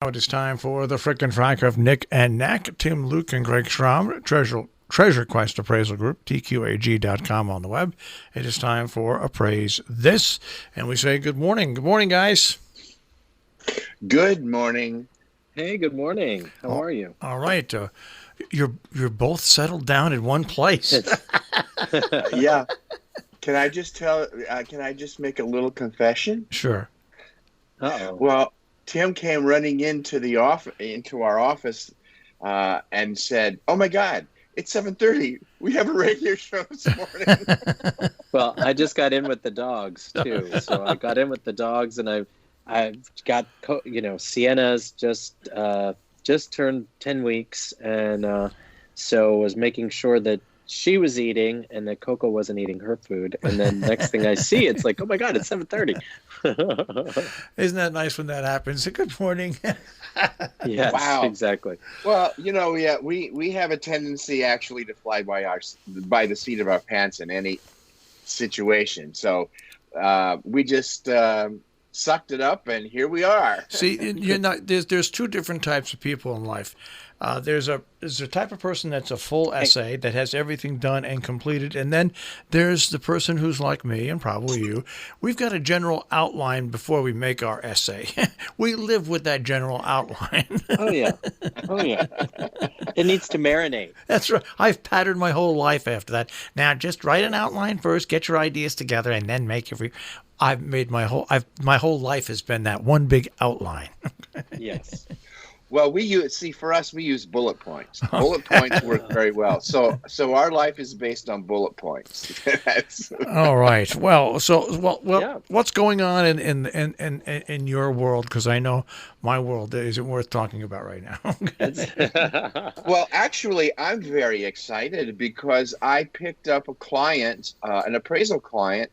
It is time for the Frickin' Frack of Nick and Nack, Tim, Luke, and Greg Schramm, Treasure Quest Appraisal Group, TQAG.com on the web. It is time for Appraise This, and we say good morning. Good morning, guys. Good morning. Hey, good morning. How are you? All right. You're both settled down in one place. Yeah. Can I just make a little confession? Sure. Uh-oh. Well, Tim came running into our office, and said, "Oh my God, it's 7:30. We have a radio show this morning." Well, I just got in with the dogs too. So I got in with the dogs, and I've got Sienna's just turned 10 weeks, and so was making sure that she was eating and that Coco wasn't eating her food. And then next thing I see, it's like, oh my God, it's 7:30. Isn't that nice when that happens? Good morning. Yes, Wow. exactly. Well, yeah, we have a tendency actually to fly by the seat of our pants in any situation. So we just sucked it up, and here we are. See, there's two different types of people in life. There's a type of person that's a full essay that has everything done and completed, and then there's the person who's like me and probably you. We've got a general outline before we make our essay. We live with that general outline. Oh yeah. It needs to marinate. That's right. I've patterned my whole life after that. Now, just write an outline first, get your ideas together, and then make your. I've made my whole life has been that one big outline. Yes. Well, we use bullet points. Bullet points work very well. So our life is based on bullet points. All right. Well, Yeah. what's going on in your world? Because I know my world isn't worth talking about right now. Well, actually, I'm very excited because I picked up a client, an appraisal client,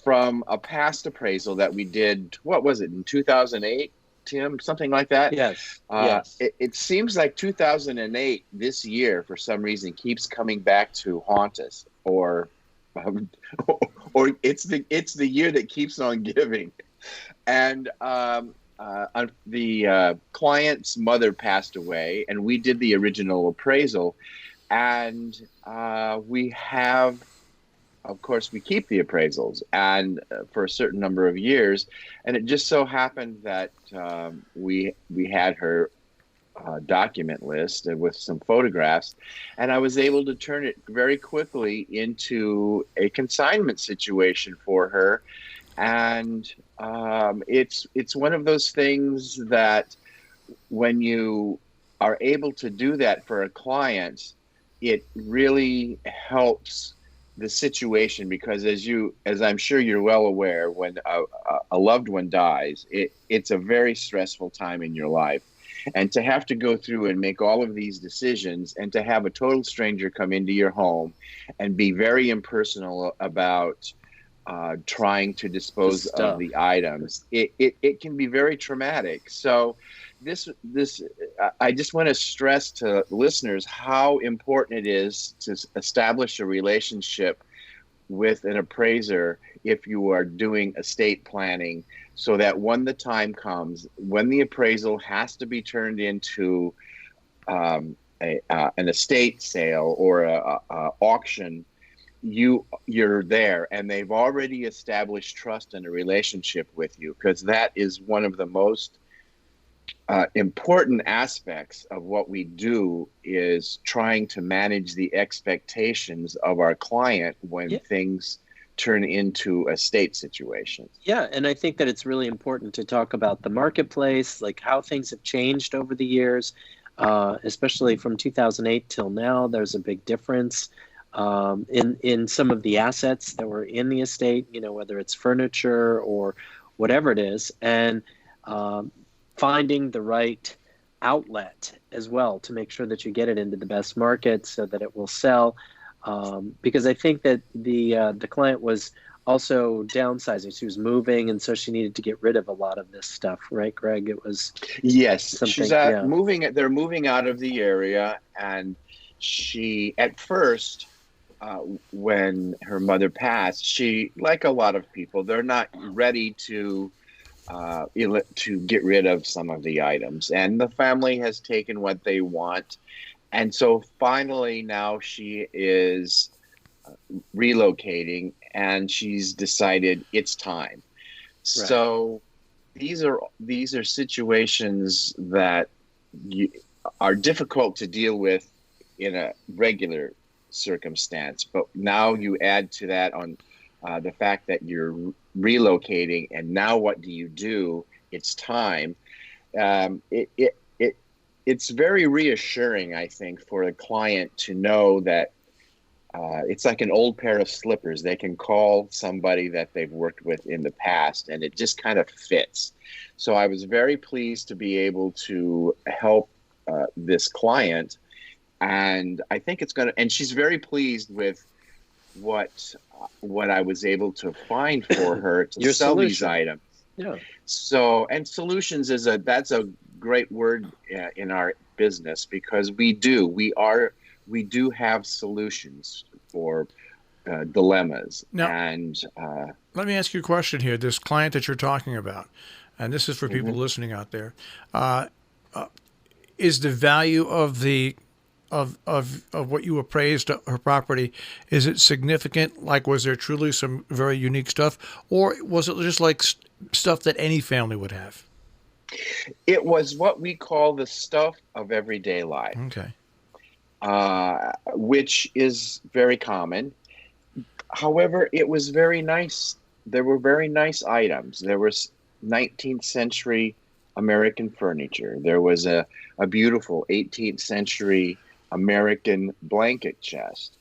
from a past appraisal that we did. What was it, in 2008? Tim, something like that. Yes. Yes. It seems like 2008 this year for some reason keeps coming back to haunt us, or it's the year that keeps on giving. And the client's mother passed away, and we did the original appraisal, and we have. Of course, we keep the appraisals, and for a certain number of years, and it just so happened that we had her document list with some photographs, and I was able to turn it very quickly into a consignment situation for her, and it's one of those things that when you are able to do that for a client, it really helps the situation, because as I'm sure you're well aware, when a loved one dies, it's a very stressful time in your life. And to have to go through and make all of these decisions, and to have a total stranger come into your home and be very impersonal about trying to dispose of the items, it can be very traumatic. So this I just want to stress to listeners how important it is to establish a relationship with an appraiser if you are doing estate planning, so that when the time comes, when the appraisal has to be turned into an estate sale or a auction, you're there, and they've already established trust and a relationship with you, because that is one of the most important aspects of what we do, is trying to manage the expectations of our client when things turn into estate situations. Yeah, and I think that it's really important to talk about the marketplace, like how things have changed over the years, especially from 2008 till now. There's a big difference in some of the assets that were in the estate, whether it's furniture or whatever it is, and finding the right outlet as well to make sure that you get it into the best market so that it will sell. Because I think that the client was also downsizing. She was moving, and so she needed to get rid of a lot of this stuff, right, Greg? It was she's moving. They're moving out of the area, and she at first. When her mother passed, she, like a lot of people, they're not ready to to get rid of some of the items. And the family has taken what they want. And so finally now she is relocating and she's decided it's time. Right. So these are situations that are difficult to deal with in a regular circumstance, but now you add to that on the fact that you're relocating, and now what do you do? It's time. It's very reassuring, I think, for a client to know that it's like an old pair of slippers. They can call somebody that they've worked with in the past, and it just kind of fits. So I was very pleased to be able to help this client, and I think it's going to. And she's very pleased with what I was able to find for her to Your sell solution. these items. Yeah. So, and solutions that's a great word in our business, because we do have solutions for dilemmas. Now, And let me ask you a question here. This client that you're talking about, and this is for people listening out there, is the value of the of what you appraised her property, is it significant? Like, was there truly some very unique stuff, or was it just like stuff that any family would have? it was what we call the stuff of everyday life, Okay. which is very common. However, it was very nice. There were very nice items. There was 19th century American furniture. There was a beautiful 18th century American blanket chest.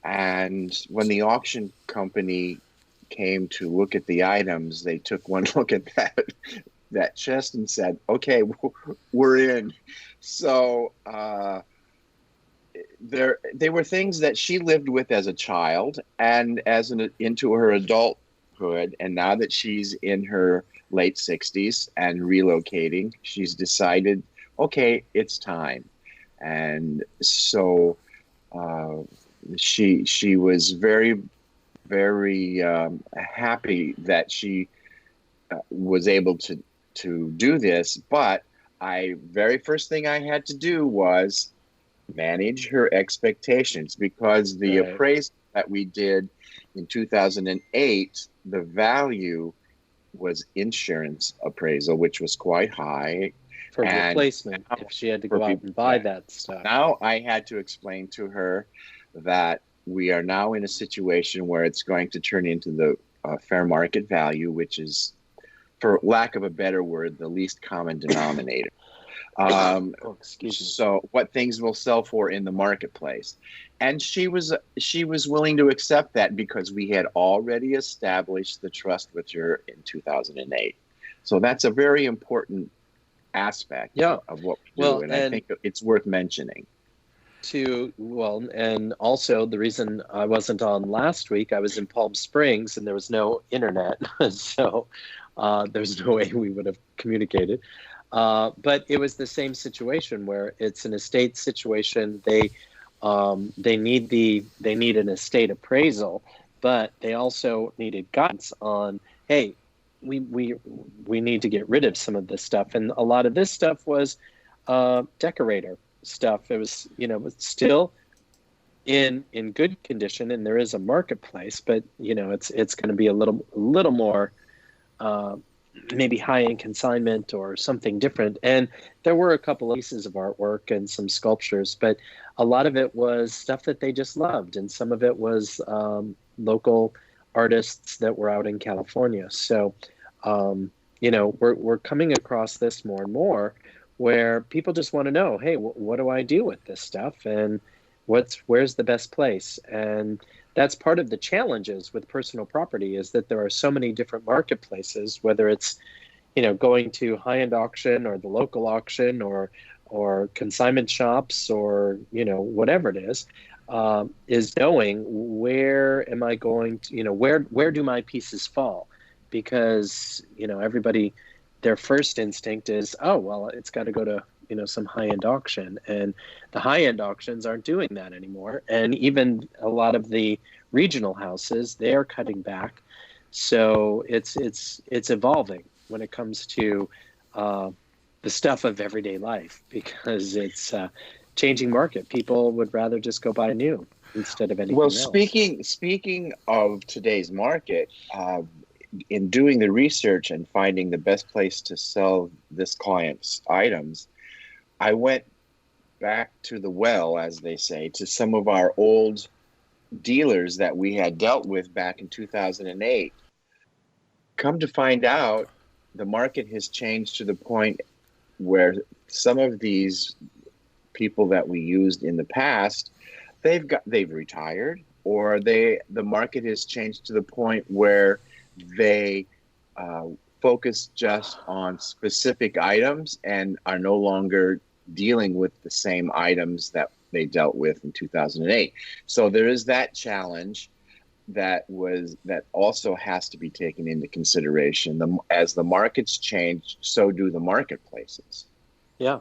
And when the auction company came to look at the items, they took one look at that chest and said, "Okay, we're in." So they were things that she lived with as a child and into her adulthood. And now that she's in her late 60s and relocating, she's decided, okay, it's time. And so she was very, very happy that she was able to do this. But very first thing I had to do was manage her expectations, because the Right. appraisal that we did in 2008, the value was insurance appraisal, which was quite high. For And replacement, now- if she had to for go out people- and buy yeah. that stuff. Now I had to explain to her that we are now in a situation where it's going to turn into the fair market value, which is, for lack of a better word, the least common denominator. Oh, excuse me. So what things will sell for in the marketplace. And she was willing to accept that, because we had already established the trust with her in 2008. So that's a very important aspect Yeah. of what we Well, do. And I think it's worth mentioning. And also the reason I wasn't on last week, I was in Palm Springs and there was no internet. So there's no way we would have communicated. But it was the same situation where it's an estate situation. They need an estate appraisal, but they also needed guidance on, hey, we need to get rid of some of this stuff. And a lot of this stuff was decorator stuff. It was, still in good condition, and there is a marketplace, but it's going to be a little more maybe high-end consignment or something different. And there were a couple of pieces of artwork and some sculptures, but a lot of it was stuff that they just loved, and some of it was local artists that were out in California. So we're coming across this more and more, where people just want to know, hey, what do I do with this stuff, and where's the best place? And that's part of the challenges with personal property, is that there are so many different marketplaces, whether it's, going to high-end auction or the local auction or consignment shops or, whatever it is knowing where am I going to, where do my pieces fall? Because, everybody, their first instinct is, oh, well, it's got to go to, some high-end auction, and the high-end auctions aren't doing that anymore. And even a lot of the regional houses, they are cutting back. So it's evolving. when it comes to the stuff of everyday life, because it's a changing market. People would rather just go buy new instead of anything Well, else. speaking of today's market, in doing the research and finding the best place to sell this client's items, I went back to the well, as they say, to some of our old dealers that we had dealt with back in 2008. Come to find out, the market has changed to the point where some of these people that we used in the past, they've retired, or the market has changed to the point where they focus just on specific items and are no longer dealing with the same items that they dealt with in 2008. So there is that challenge that also has to be taken into consideration. As the markets change, so do the marketplaces. Yeah,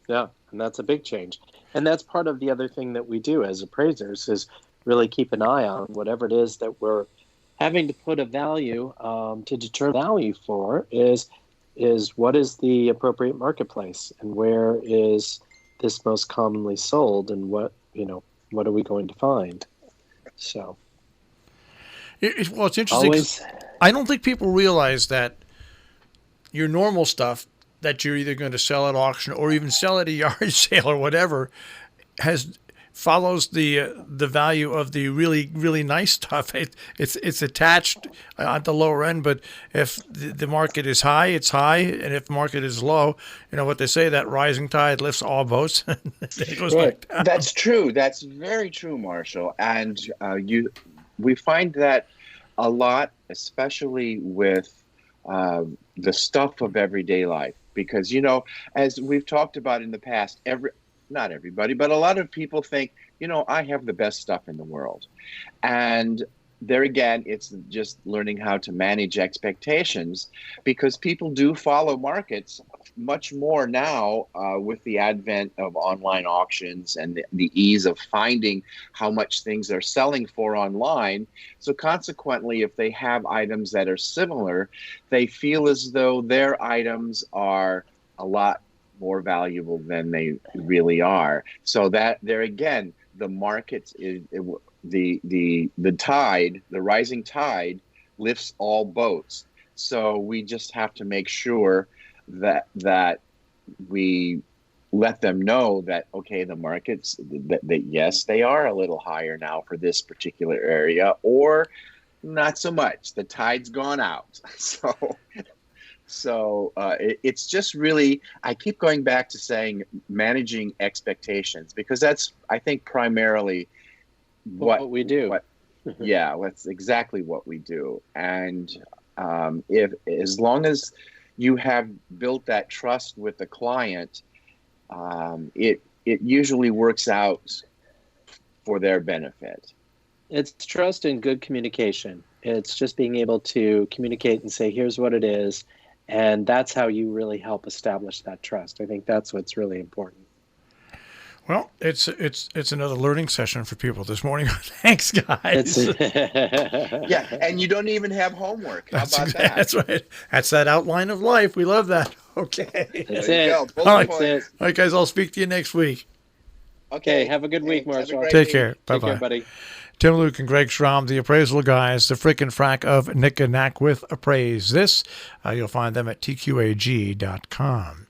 and that's a big change. And that's part of the other thing that we do as appraisers, is really keep an eye on whatever it is that we're having to put a value to determine value for, is what is the appropriate marketplace, and where is this most commonly sold, and what are we going to find? So well, it's interesting. I don't think people realize that your normal stuff that you're either going to sell at auction or even sell at a yard sale or whatever follows the value of the really, really nice stuff. It's attached at the lower end, but if the market is high, it's high, and if the market is low, what they say, that rising tide lifts all boats. It goes Right. back down. That's true. That's very true, Marshall. And we find that a lot, especially with the stuff of everyday life, because as we've talked about in the past, not everybody, but a lot of people think, I have the best stuff in the world. And there again, it's just learning how to manage expectations, because people do follow markets much more now with the advent of online auctions and the ease of finding how much things are selling for online. So consequently, if they have items that are similar, they feel as though their items are a lot more valuable than they really are. So that there again, the markets the tide, the rising tide lifts all boats. So we just have to make sure that we let them know that, okay, the markets, that yes, they are a little higher now for this particular area, or not so much. The tide's gone out. So it's just really, I keep going back to saying managing expectations, because that's, I think, primarily what we do. That's exactly what we do. And if as long as you have built that trust with the client, it usually works out for their benefit. It's trust and good communication. It's just being able to communicate and say, here's what it is. And that's how you really help establish that trust. I think that's what's really important. Well, it's another learning session for people this morning. Thanks, guys. Yeah, and you don't even have homework. How about that? That's right. That's that outline of life. We love that. Okay. That's There you it. go. All right. Bullet points. All right, guys. I'll speak to you next week. Okay. Have a good week, Marshall. Take care. Bye-bye. Take care, buddy. Tim Luke and Greg Schramm, the appraisal guys, the frickin' frack of Nick and Knack with Appraise. This, you'll find them at tqag.com.